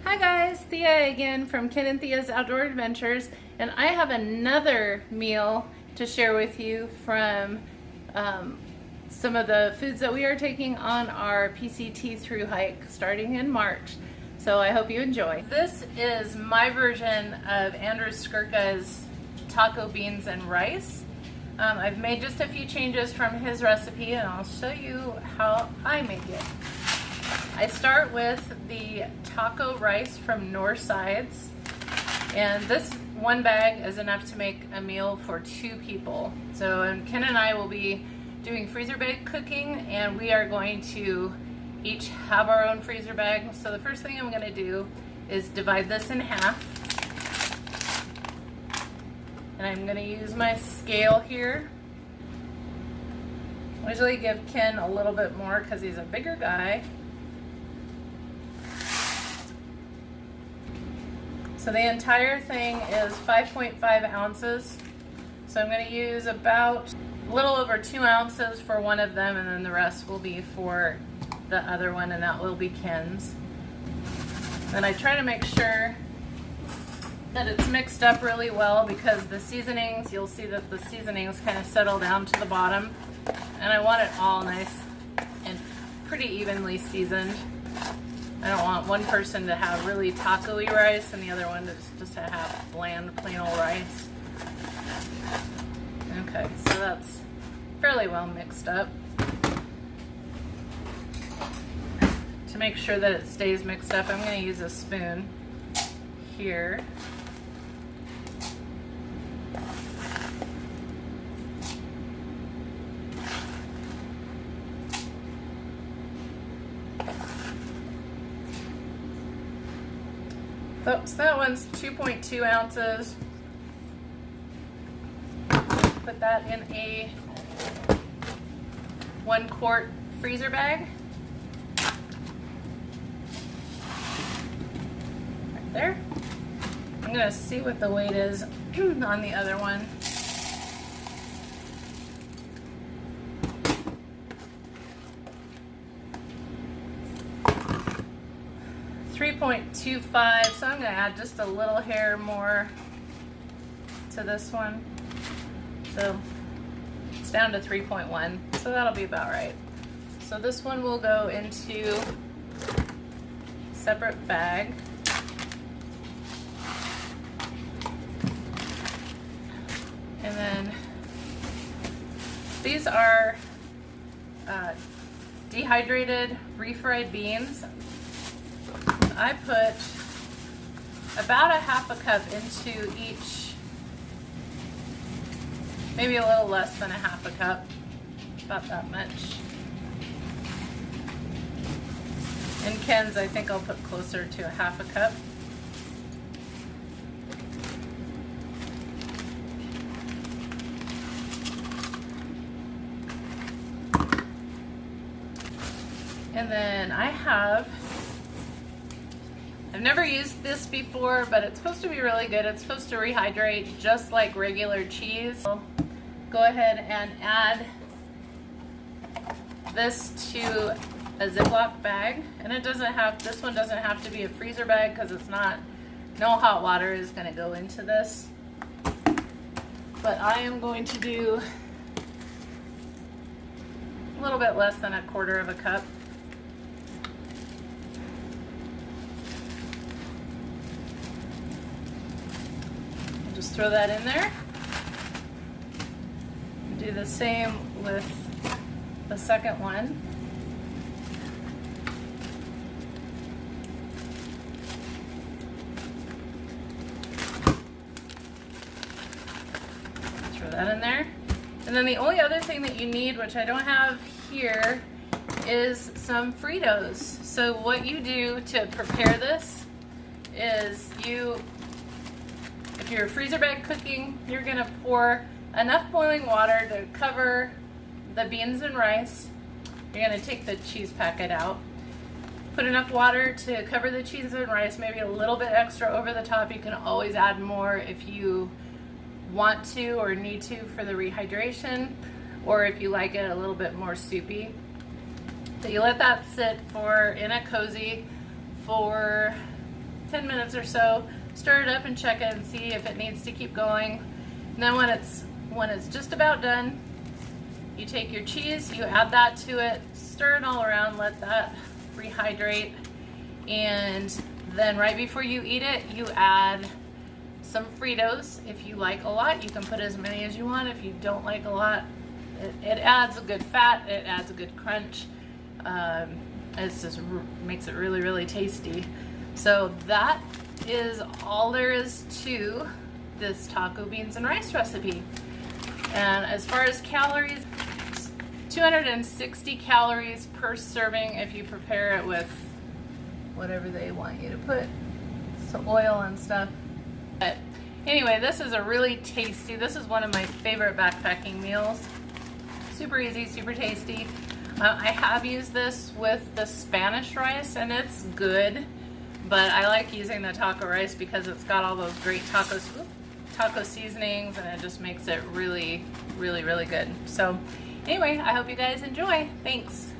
Hi guys, Thia again from Ken and Thia's Outdoor Adventures, and I have another meal to share with you from some of the foods that we are taking on our PCT through hike starting in March. So I hope you enjoy. This is my version of Andrew Skirka's taco beans and rice. I've made just a few changes from his recipe and I'll show you how I make it. I start with the taco rice from Northsides, and this one bag is enough to make a meal for 2 people. So Ken and I will be doing freezer bag cooking, and we are going to each have our own freezer bag. So the first thing I'm going to do is divide this in half, and I'm going to use my scale here. I usually give Ken a little bit more because he's a bigger guy. So the entire thing is 5.5 ounces. So I'm going to use about a little over 2 ounces for one of them, and then the rest will be for the other one, and that will be Ken's. Then I try to make sure that it's mixed up really well, because the seasonings, you'll see that the seasonings kind of settle down to the bottom, and I want it all nice and pretty evenly seasoned. I don't want one person to have really taco-y rice and the other one to just to have bland, plain old rice. Okay, so that's fairly well mixed up. To make sure that it stays mixed up, I'm going to use a spoon here. So that one's 2.2 ounces. Put that in a 1 quart freezer bag. Right there. I'm gonna see what the weight is on the other one. .25, so I'm going to add just a little hair more to this one. So it's down to 3.1, so that'll be about right. So this one will go into a separate bag. And then these are dehydrated refried beans. I put about a half a cup into each, maybe a little less than a half a cup, about that much. In Ken's, I think I'll put closer to a half a cup. And then I've never used this before, but it's supposed to be really good. It's supposed to rehydrate just like regular cheese. So go ahead and add this to a Ziploc bag, and this one doesn't have to be a freezer bag because no hot water is going to go into this. But I am going to do a little bit less than a quarter of a cup. Just throw that in there. Do the same with the second one. Throw that in there. And then the only other thing that you need, which I don't have here, is some Fritos. So what you do to prepare this is if you're freezer bag cooking, you're gonna pour enough boiling water to cover the beans and rice. You're gonna take the cheese packet out. Put enough water to cover the cheese and rice, maybe a little bit extra over the top. You can always add more if you want to or need to for the rehydration, or if you like it a little bit more soupy. So you let that sit in a cozy for 10 minutes or so, stir it up and check it and see if it needs to keep going. And then when it's just about done, you take your cheese, you add that to it, stir it all around, let that rehydrate, and then right before you eat it, you add some Fritos. If you like a lot, you can put as many as you want. If you don't like a lot, it adds a good fat, it adds a good crunch. It just makes it really, really tasty. So that is all there is to this taco beans and rice recipe. And as far as calories, 260 calories per serving if you prepare it with whatever they want you to put, some oil and stuff. But anyway, this is a really tasty, this is one of my favorite backpacking meals. Super easy, super tasty. I have used this with the Spanish rice and it's good, but I like using the taco rice because it's got all those great taco seasonings, and it just makes it really, really, really good. So anyway, I hope you guys enjoy. Thanks.